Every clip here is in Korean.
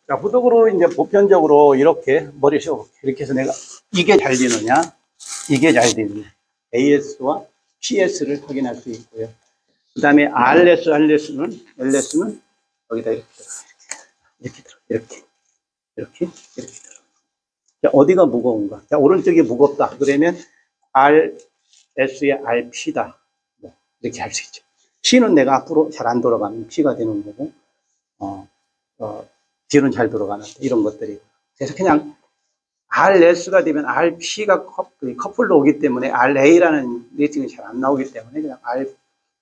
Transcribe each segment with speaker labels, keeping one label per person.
Speaker 1: 자, 후독으로 이제 보편적으로 이렇게 머리 세워볼게요. 이렇게 해서 내가 이게 잘 되느냐, 이게 잘 되느냐. AS와 PS를 확인할 수 있고요. 그 다음에 RS는 여기다 이렇게 들어. 이렇게 들어. 자, 어디가 무거운가? 자, 오른쪽이 무겁다. 그러면 RS의 RP다. 이렇게 할 수 있죠. C는 내가 앞으로 잘 안 돌아가면 P가 되는 거고, D는 잘 돌아가는 이런 것들이. 그래서 그냥 RS가 되면 RP가 커플로 오기 때문에 RA라는 레이팅이 잘 안 나오기 때문에 그냥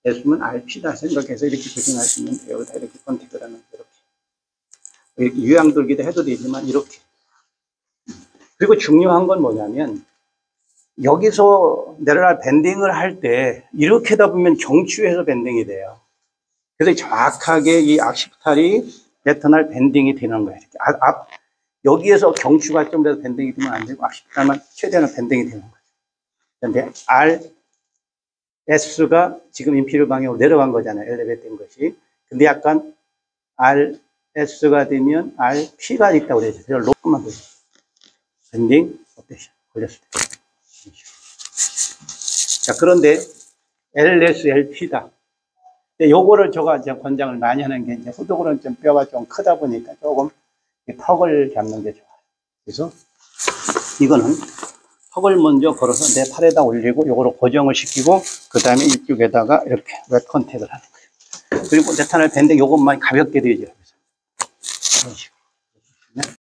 Speaker 1: RS면 RP다 생각해서 이렇게 적용하시면 돼요. 여기다 이렇게 컨택을 하면 이렇게 유양 돌기도 해도 되지만 이렇게. 그리고 중요한 건 뭐냐면 여기서 내려날 밴딩을 할 때 이렇게 하다 보면 경추에서 밴딩이 돼요. 그래서 정확하게 이 악식탈이 레터널 밴딩이 되는 거예요. 이렇게 여기에서 경추가 좀 더 밴딩이 되면 안 되고 악식탈만 최대한 밴딩이 되는 거죠. 그런데 RS가 지금 인피리어 방향으로 내려간 거잖아요. 엘리베이트 된 것이. 근데 약간 RS가 되면 RP가 있다고 그러죠. 그래서 로프만 보죠. 밴딩 업데이션 걸렸을 때. 자, 그런데 LSLP다. 요거를 제가 이제 권장을 많이 하는 게 이제 후독으로는 좀 뼈가 좀 크다 보니까 조금 턱을 잡는 게 좋아요. 그래서 이거는 턱을 먼저 걸어서 내 팔에다 올리고 요거를 고정을 시키고 그 다음에 이쪽에다가 이렇게 웹 컨택을 하는 거예요. 그리고 레터널 밴딩 요것만 가볍게 되죠. 이런 식으로.